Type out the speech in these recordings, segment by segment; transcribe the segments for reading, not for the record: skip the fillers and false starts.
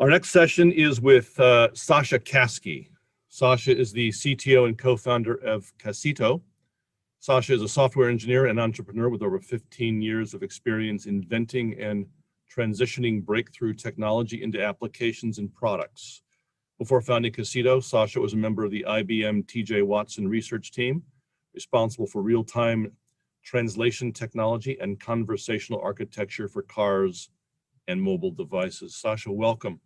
Our next session is with Sasha Caskey. Sasha is the CTO and co-founder of Kasisto. Sasha is a software engineer and entrepreneur with over 15 years of experience inventing and transitioning breakthrough technology into applications and products. Before founding Kasisto, Sasha was a member of the IBM TJ Watson research team, responsible for real-time translation technology and conversational architecture for cars and mobile devices. Sasha, welcome.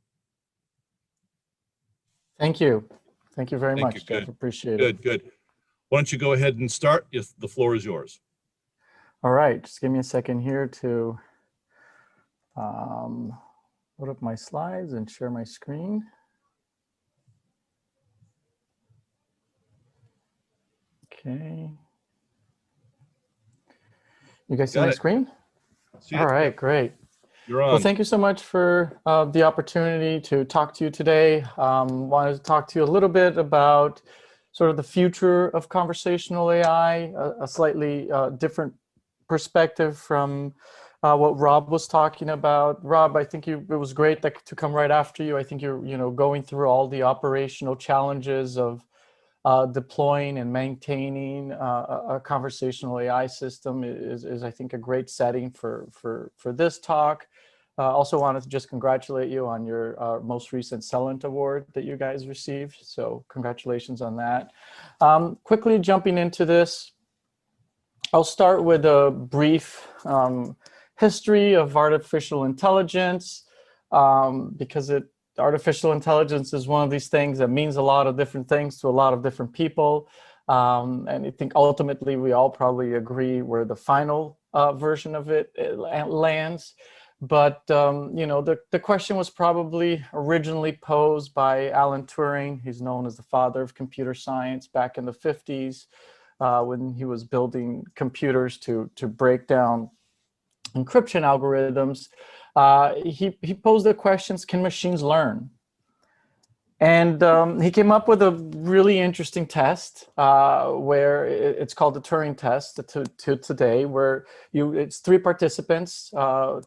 Thank you. Thank you very much, Jeff. Good. Appreciate it. Good. Why don't you go ahead and start? Yes, the floor is yours. All right, just give me a second here to load up my slides and share my screen. Okay. You guys see my screen? All right, great. You're on. Well, thank you so much for the opportunity to talk to you today. Wanted to talk to you a little bit about sort of the future of conversational AI, a slightly different perspective from what Rob was talking about. Rob, I think it was great to come right after you. I think you're going through all the operational challenges of deploying and maintaining a conversational AI system is I think a great setting for this talk. Also wanted to just congratulate you on your most recent Celent Award that you guys received. So congratulations on that. Quickly jumping into this, I'll start with a brief history of artificial intelligence because artificial intelligence is one of these things that means a lot of different things to a lot of different people. And I think ultimately we all probably agree where the final version of it lands. But the question was probably originally posed by Alan Turing. He's known as the father of computer science back in the 50s when he was building computers to break down encryption algorithms. He posed the questions, can machines learn? And he came up with a really interesting test where it's called the Turing Test to today, where it's three participants,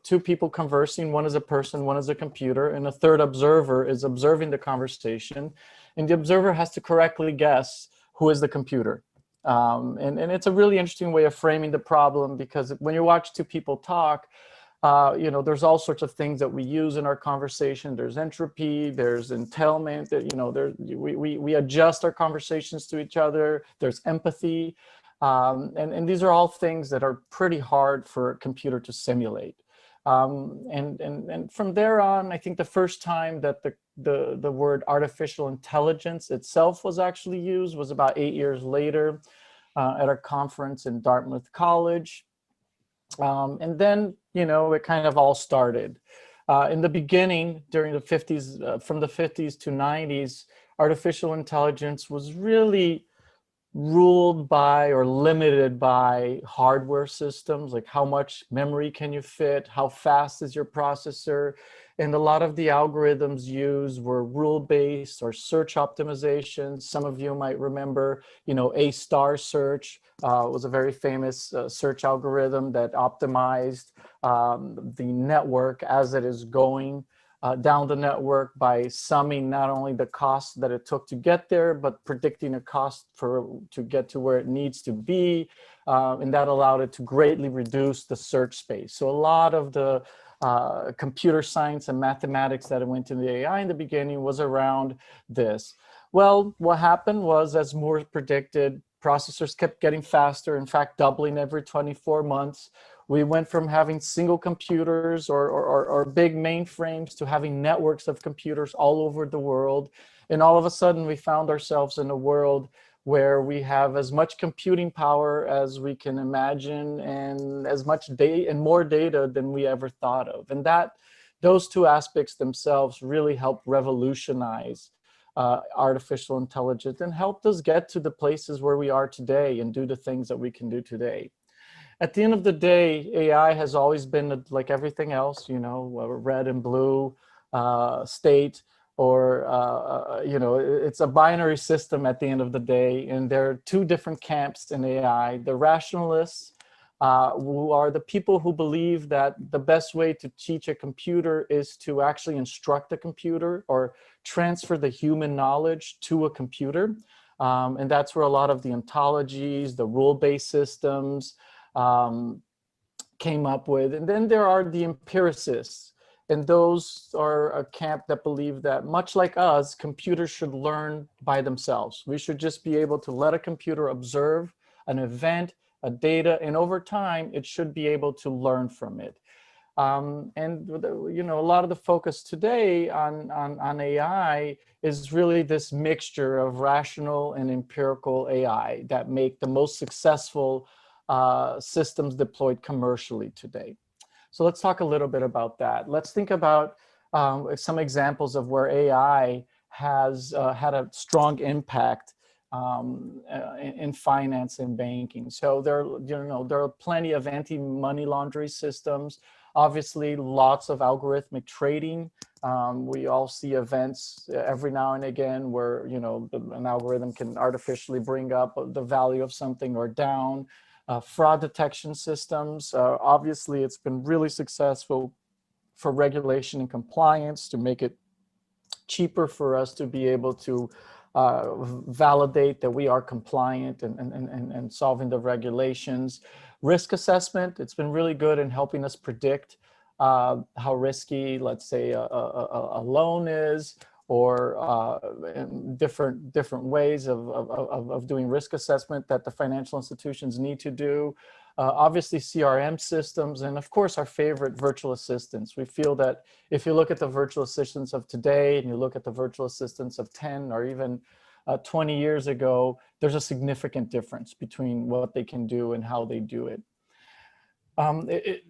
two people conversing, one is a person, one is a computer, and a third observer is observing the conversation. And the observer has to correctly guess who is the computer. And it's a really interesting way of framing the problem, because when you watch two people talk, there's all sorts of things that we use in our conversation. There's entropy, there's entailment, we adjust our conversations to each other. There's empathy. And these are all things that are pretty hard for a computer to simulate. And from there on, I think the first time that the word artificial intelligence itself was actually used was about 8 years later at a conference in Dartmouth College. And then, it kind of all started. In the beginning, during the 50s, from the 50s to 90s, artificial intelligence was really ruled by or limited by hardware systems, like how much memory can you fit, how fast is your processor. And a lot of the algorithms used were rule-based or search optimizations. Some of you might remember, A-star search was a very famous search algorithm that optimized the network as it is going down the network by summing not only the cost that it took to get there, but predicting a cost to get to where it needs to be. And that allowed it to greatly reduce the search space. So a lot of the computer science and mathematics that went into the AI in the beginning was around this. Well, what happened was, as Moore predicted, processors kept getting faster, in fact, doubling every 24 months. We went from having single computers or big mainframes to having networks of computers all over the world. And all of a sudden, we found ourselves in a world where we have as much computing power as we can imagine, and as much data and more data than we ever thought of. And those two aspects themselves really helped revolutionize artificial intelligence and helped us get to the places where we are today and do the things that we can do today. At the end of the day, AI has always been like everything else, a red and blue state, or it's a binary system at the end of the day. And there are two different camps in AI: the rationalists who are the people who believe that the best way to teach a computer is to actually instruct a computer or transfer the human knowledge to a computer. And that's where a lot of the ontologies, the rule-based systems came up with. And then there are the empiricists. And those are a camp that believe that, much like us, computers should learn by themselves. We should just be able to let a computer observe an event, a data, and over time, it should be able to learn from it. And you know, a lot of the focus today on AI is really this mixture of rational and empirical AI that make the most successful systems deployed commercially today. So let's talk a little bit about that. Let's think about some examples of where AI has had a strong impact in finance and banking. So there are plenty of anti-money laundering systems. Obviously, lots of algorithmic trading. We all see events every now and again where an algorithm can artificially bring up the value of something or down. Fraud detection systems. Obviously, it's been really successful for regulation and compliance to make it cheaper for us to be able to validate that we are compliant and solving the regulations. Risk assessment, it's been really good in helping us predict how risky, let's say, a loan is, or different ways of doing risk assessment that the financial institutions need to do. Obviously, CRM systems, and of course, our favorite virtual assistants. We feel that if you look at the virtual assistants of today and you look at the virtual assistants of 10 or even 20 years ago, there's a significant difference between what they can do and how they do it.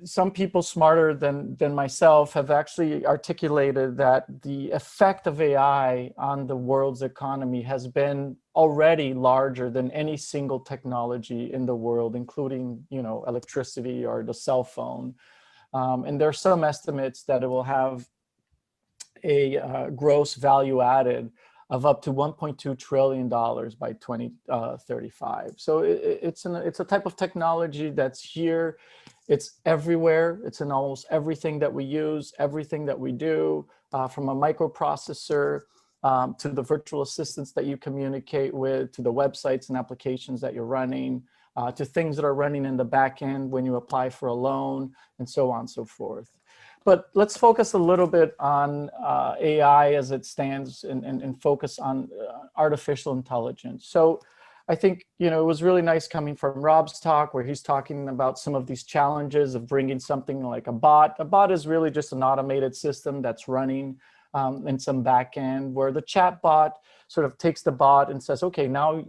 Some people smarter than myself have actually articulated that the effect of AI on the world's economy has been already larger than any single technology in the world, including electricity or the cell phone. And there are some estimates that it will have a gross value added of up to $1.2 trillion by 2035. So it's a type of technology that's here. It's everywhere. It's in almost everything that we use, everything that we do, from a microprocessor to the virtual assistants that you communicate with, to the websites and applications that you're running, to things that are running in the back end when you apply for a loan, and so on and so forth. But let's focus a little bit on AI as it stands and focus on artificial intelligence. So I think, it was really nice coming from Rob's talk where he's talking about some of these challenges of bringing something like a bot. A bot is really just an automated system that's running in some back end, where the chat bot sort of takes the bot and says, okay, now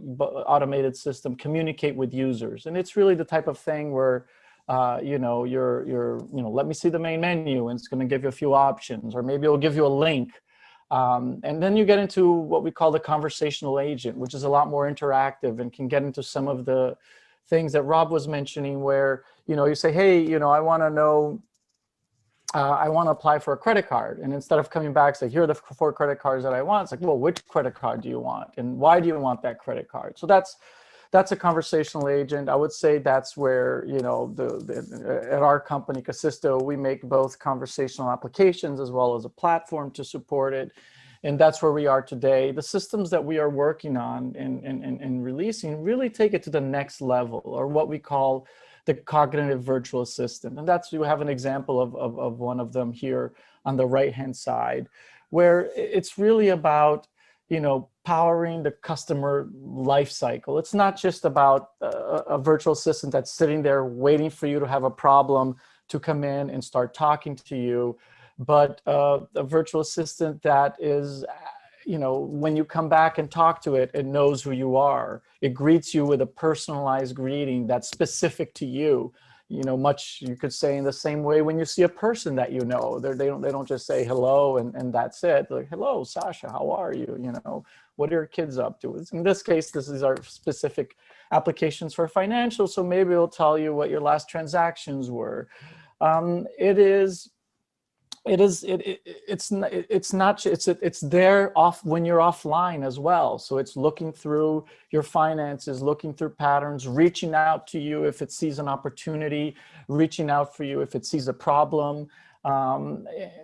automated system, communicate with users. And it's really the type of thing where let me see the main menu, and it's going to give you a few options, or maybe it'll give you a link. And then you get into what we call the conversational agent, which is a lot more interactive and can get into some of the things that Rob was mentioning, where, you say, hey, I want to know, I want to apply for a credit card. And instead of coming back, say, here are the 4 credit cards that I want, it's like, well, which credit card do you want? And why do you want that credit card? So that's a conversational agent. I would say that's where, at our company, Kasisto, we make both conversational applications as well as a platform to support it. And that's where we are today. The systems that we are working on and releasing really take it to the next level, or what we call the cognitive virtual assistant. And you have an example of one of them here on the right-hand side, where it's really about powering the customer life cycle. It's not just about a virtual assistant that's sitting there waiting for you to have a problem to come in and start talking to you, but a virtual assistant that is, when you come back and talk to it, it knows who you are. It greets you with a personalized greeting that's specific to you. Much you could say in the same way when you see a person that they don't just say hello and that's it. They're like, hello, Sasha, how are you? What are your kids up to? In this case, this is our specific applications for financial, so maybe it'll tell you what your last transactions were. It is It's there off when you're offline as well. So it's looking through your finances, looking through patterns, reaching out to you if it sees an opportunity, reaching out for you if it sees a problem.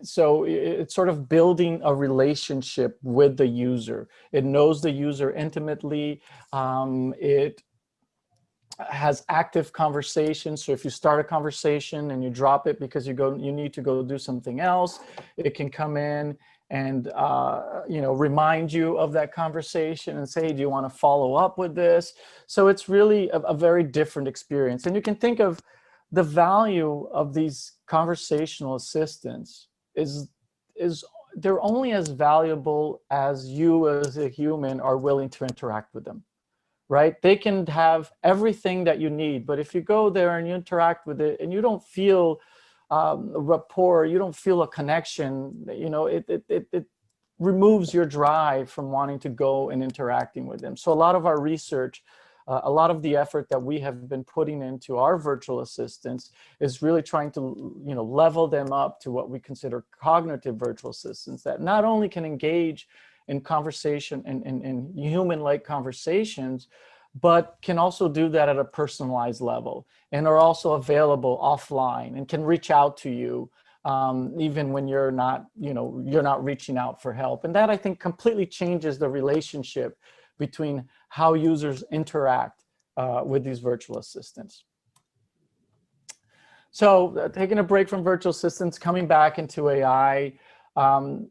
So it's sort of building a relationship with the user. It knows the user intimately. It has active conversations. So if you start a conversation and you drop it because you need to go do something else, it can come in and remind you of that conversation and say, hey, do you want to follow up with this? So it's really a very different experience. And you can think of the value of these conversational assistants is they're only as valuable as you as a human are willing to interact with them. Right? They can have everything that you need, but if you go there and you interact with it and you don't feel rapport, you don't feel a connection, it removes your drive from wanting to go and interacting with them. So a lot of our research, a lot of the effort that we have been putting into our virtual assistants is really trying to, level them up to what we consider cognitive virtual assistants that not only can engage in conversation and human-like conversations, but can also do that at a personalized level and are also available offline and can reach out to you even when you're not reaching out for help. And that, I think, completely changes the relationship between how users interact with these virtual assistants. So taking a break from virtual assistants, coming back into AI,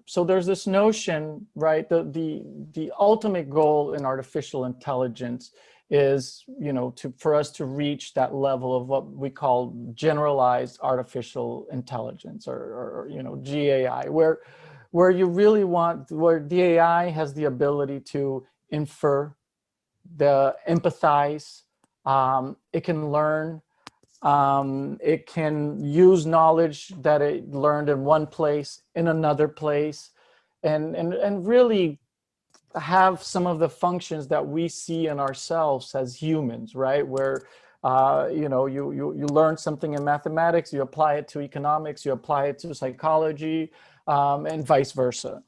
so there's this notion, right? The ultimate goal in artificial intelligence is, for us to reach that level of what we call generalized artificial intelligence, or GAI, where you really where the AI has the ability to infer, empathize, it can learn. It can use knowledge that it learned in one place in another place, and really have some of the functions that we see in ourselves as humans, right? Where you learn something in mathematics, you apply it to economics, you apply it to psychology, and vice versa.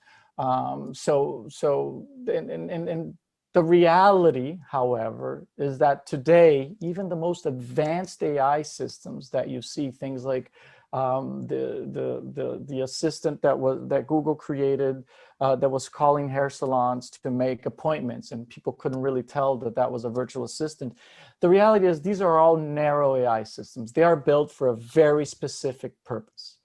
The reality, however, is that today, even the most advanced AI systems that you see, things like the assistant that Google created that was calling hair salons to make appointments, and people couldn't really tell that that was a virtual assistant. The reality is these are all narrow AI systems. They are built for a very specific purpose.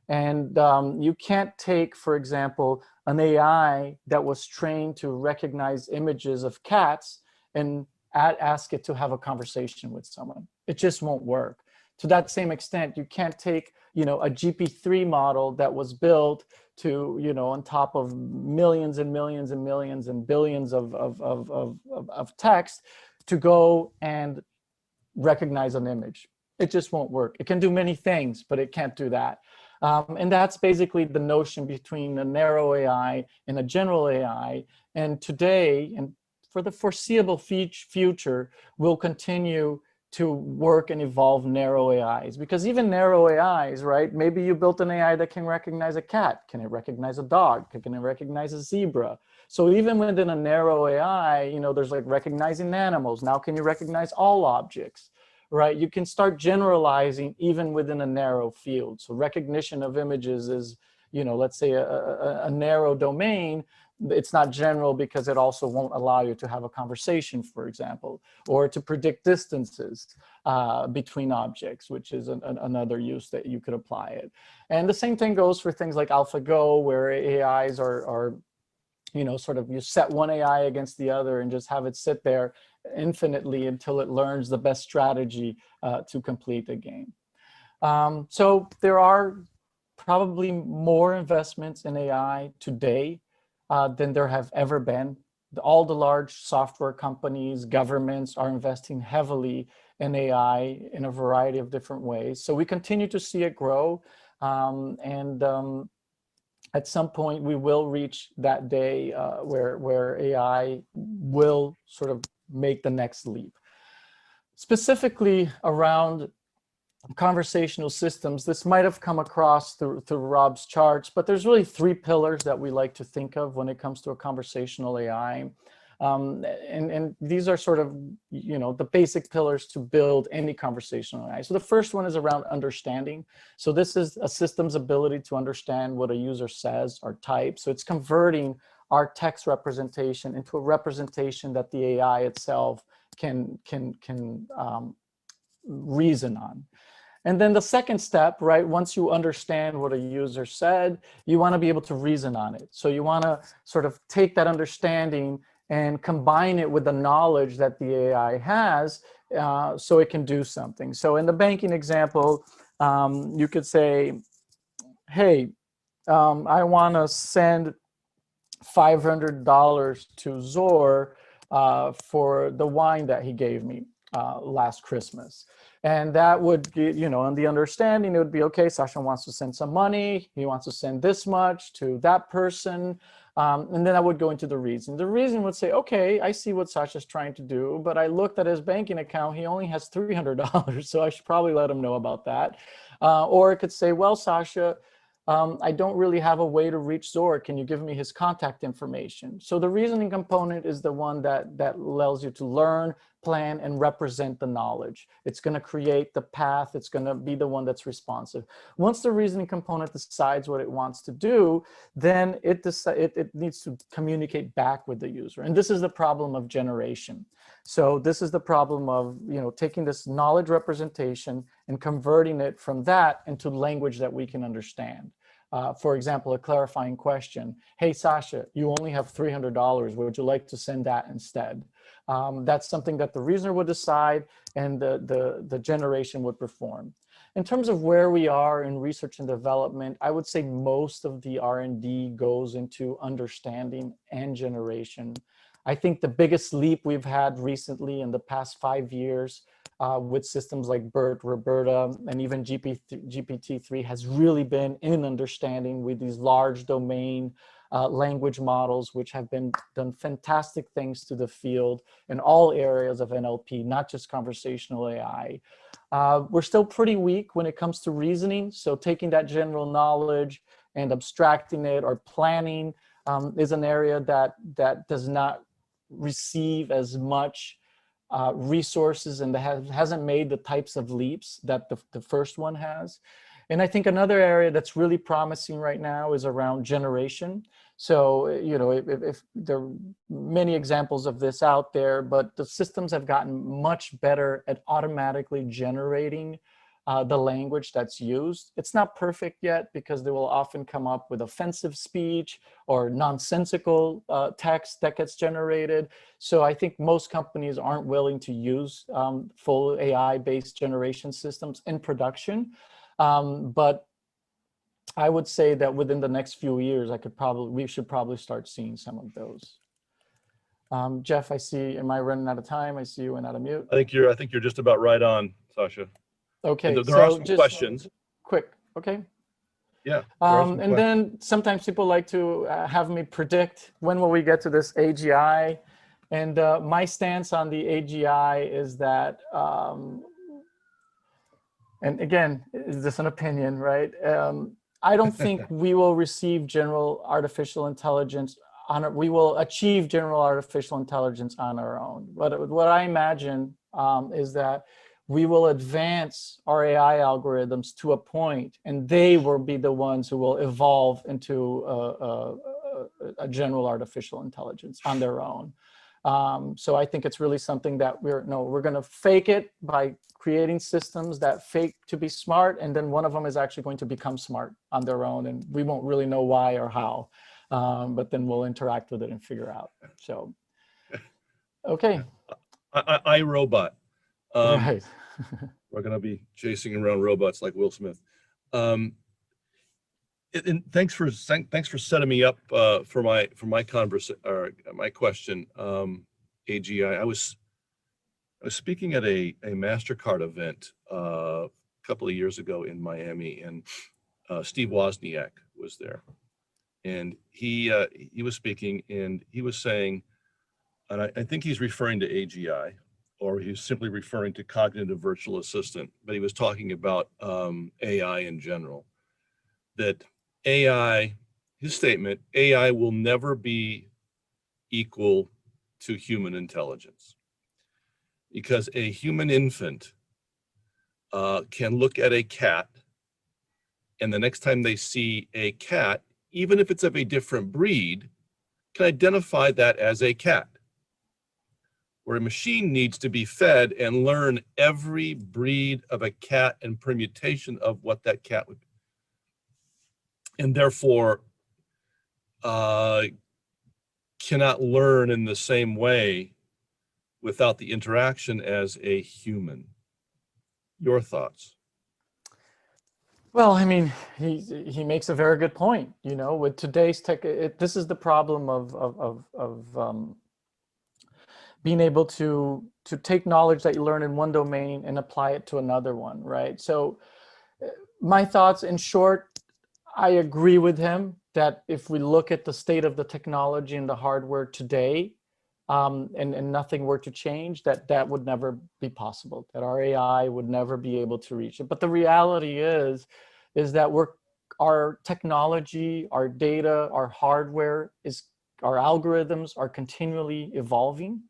And you can't take, for example, an AI that was trained to recognize images of cats and ask it to have a conversation with someone. It just won't work. To that same extent, you can't take, a GP3 model that was built to, on top of millions and millions and millions and billions of text to go and recognize an image. It just won't work. It can do many things, but it can't do that. And that's basically the notion between a narrow AI and a general AI. And today, and for the foreseeable future, we'll continue to work and evolve narrow AIs. Because even narrow AIs, right? Maybe you built an AI that can recognize a cat. Can it recognize a dog? Can it recognize a zebra? So even within a narrow AI, there's like recognizing animals. Now can you recognize all objects? Right, you can start generalizing even within a narrow field. So recognition of images is, let's say a narrow domain. It's not general because it also won't allow you to have a conversation, for example, or to predict distances between objects, which is another use that you could apply it. And the same thing goes for things like AlphaGo, where AIs are sort of you set one AI against the other and just have it sit there infinitely until it learns the best strategy to complete the game. So there are probably more investments in AI today than there have ever been. All the large software companies, governments are investing heavily in AI in a variety of different ways. So we continue to see it grow. At some point, we will reach that day where AI will sort of make the next leap. Specifically around conversational systems. This might have come across through Rob's charts, but there's really three pillars that we like to think of when it comes to a conversational AI. And these are sort of, the basic pillars to build any conversational AI. So the first one is around understanding. So this is a system's ability to understand what a user says or types. So it's converting our text representation into a representation that the AI itself can reason on. And then the second step, right, once you understand what a user said, you want to be able to reason on it. So you want to sort of take that understanding and combine it with the knowledge that the AI has so it can do something. So in the banking example, you could say, hey, I want to send $500 to Zor for the wine that he gave me last Christmas. And that would be, on the understanding, it would be, okay, Sasha wants to send some money. He wants to send this much to that person. And then I would go into the reason. The reason would say, okay, I see what Sasha's trying to do, but I looked at his banking account. He only has $300, so I should probably let him know about that. Or it could say, well, Sasha, I don't really have a way to reach Zor. Can you give me his contact information? So the reasoning component is the one that allows you to learn, plan, and represent the knowledge. It's going to create the path. It's going to be the one that's responsive. Once the reasoning component decides what it wants to do, then it needs to communicate back with the user. And this is the problem of generation. So this is the problem of taking this knowledge representation and converting it from that into language that we can understand. For example, a clarifying question. Hey, Sasha, you only have $300. Would you like to send that instead? That's something that the reasoner would decide and the generation would perform. In terms of where we are in research and development, I would say most of the R&D goes into understanding and generation. I think the biggest leap we've had recently in the past 5 years with systems like BERT, Roberta, and even GPT-3 has really been in understanding with these large domain language models, which have done fantastic things to the field in all areas of NLP, not just conversational AI. We're still pretty weak when it comes to reasoning. So taking that general knowledge and abstracting it or planning is an area that does not receive as much resources and hasn't made the types of leaps that the first one has. And I think another area that's really promising right now is around generation. So, if there are many examples of this out there, but the systems have gotten much better at automatically generating the language that's used. It's not perfect yet because they will often come up with offensive speech or nonsensical text that gets generated. So I think most companies aren't willing to use full AI-based generation systems in production. But I would say that within the next few years, we should probably start seeing some of those. Jeff, I see, am I running out of time? I see you went out of mute. I think you're just about right on, Sasha. Okay, there are some questions. Quick, okay. Yeah. And then sometimes people like to have me predict when will we get to this AGI. And my stance on the AGI is that, and again, is this an opinion, right? I don't think we will receive general artificial intelligence we will achieve general artificial intelligence on our own. But what I imagine is that we will advance our AI algorithms to a point, and they will be the ones who will evolve into a general artificial intelligence on their own. So I think it's really something that we're going to fake it by creating systems that fake to be smart, and then one of them is actually going to become smart on their own, and we won't really know why or how, but then we'll interact with it and figure out. So, okay. iRobot. Right. We're going to be chasing around robots like Will Smith. And thanks for setting me up for my my question. AGI. I was speaking at a MasterCard event a couple of years ago in Miami, and Steve Wozniak was there, and he was speaking, and he was saying, and I think he's referring to AGI, or he was simply referring to cognitive virtual assistant, but he was talking about AI in general. That AI, his statement, AI will never be equal to human intelligence, because a human infant can look at a cat, and the next time they see a cat, even if it's of a different breed, can identify that as a cat. Where a machine needs to be fed and learn every breed of a cat and permutation of what that cat would be. And therefore cannot learn in the same way without the interaction as a human. Your thoughts? Well, I mean, he makes a very good point. You know, with today's tech, this is the problem of being able to take knowledge that you learn in one domain and apply it to another one, right? So my thoughts, in short, I agree with him that if we look at the state of the technology and the hardware today, and nothing were to change, that would never be possible, that our AI would never be able to reach it. But the reality is that our technology, our data, our hardware, our algorithms are continually evolving.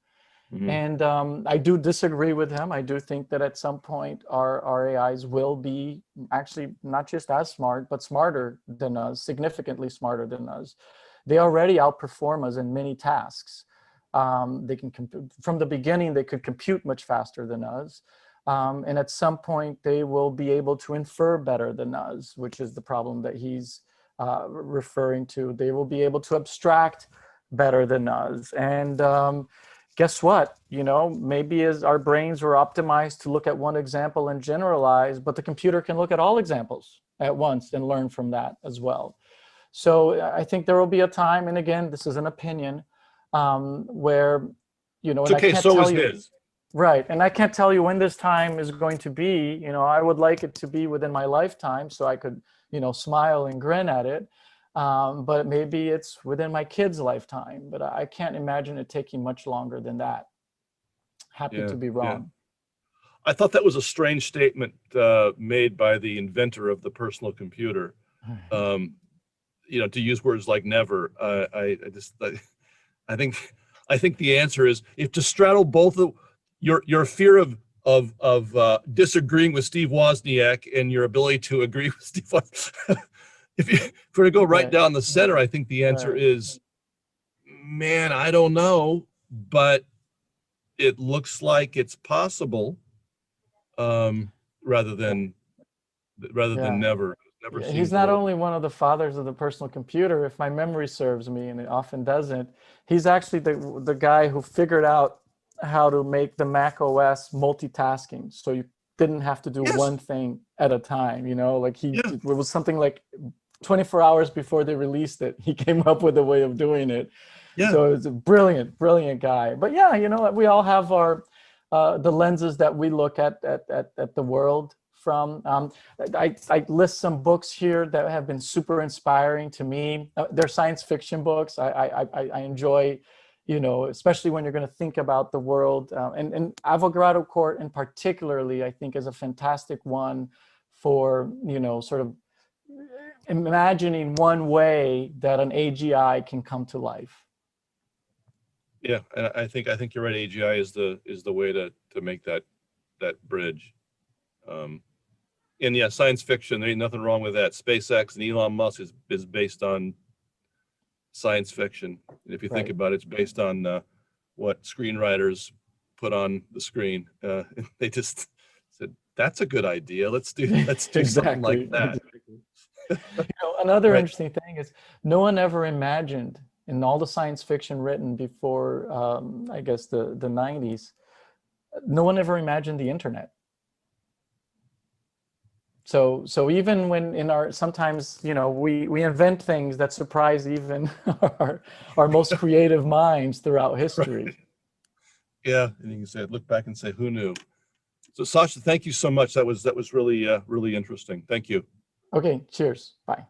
Mm-hmm. And I do disagree with him. I do think that at some point our AIs will be actually not just as smart, but smarter than us, significantly smarter than us. They already outperform us in many tasks. They can from the beginning, they could compute much faster than us. And at some point, they will be able to infer better than us, which is the problem that he's referring to. They will be able to abstract better than us. And guess what? You know, maybe as our brains were optimized to look at one example and generalize, but the computer can look at all examples at once and learn from that as well. So I think there will be a time, and again, this is an opinion, where, you know, It's okay, so is his. Right, and I can't tell you when this time is going to be. You know, I would like it to be within my lifetime so I could, you know, smile and grin at it. But maybe it's within my kid's lifetime, but I can't imagine it taking much longer than that. Happy to be wrong. Yeah. I thought that was a strange statement made by the inventor of the personal computer. You know, to use words like never. I think the answer is, if to straddle both of your fear of disagreeing with Steve Wozniak and your ability to agree with Steve Wozniak, if we're to go right down the center, I think the answer is, man, I don't know, but it looks like it's possible, rather than never. He's not only one of the fathers of the personal computer, if my memory serves me, and it often doesn't. He's actually the guy who figured out how to make the Mac OS multitasking, so you didn't have to do one thing at a time. You know, like it was something like 24 hours before they released it, he came up with a way of doing it. So it was a brilliant guy. But yeah, you know, we all have our the lenses that we look at the world from. I list some books here that have been super inspiring to me. They're science fiction books. I enjoy, you know, especially when you're going to think about the world. And Avogadro Court in particularly, I think, is a fantastic one for, you know, sort of imagining one way that an AGI can come to life. Yeah, and I think you're right. AGI is the way to make that bridge. And yeah, science fiction, there ain't nothing wrong with that. SpaceX and Elon Musk is based on science fiction. And if you think about it, it's based on what screenwriters put on the screen. They just said, that's a good idea. Let's do something like that. You know, another interesting thing is, no one ever imagined, in all the science fiction written before, I guess the 90s, no one ever imagined the internet. So even when sometimes, you know, we invent things that surprise even our most creative minds throughout history. Right. Yeah, and you can say, look back and say, who knew? So Sasha, thank you so much. That was really interesting. Thank you. Okay, cheers. Bye.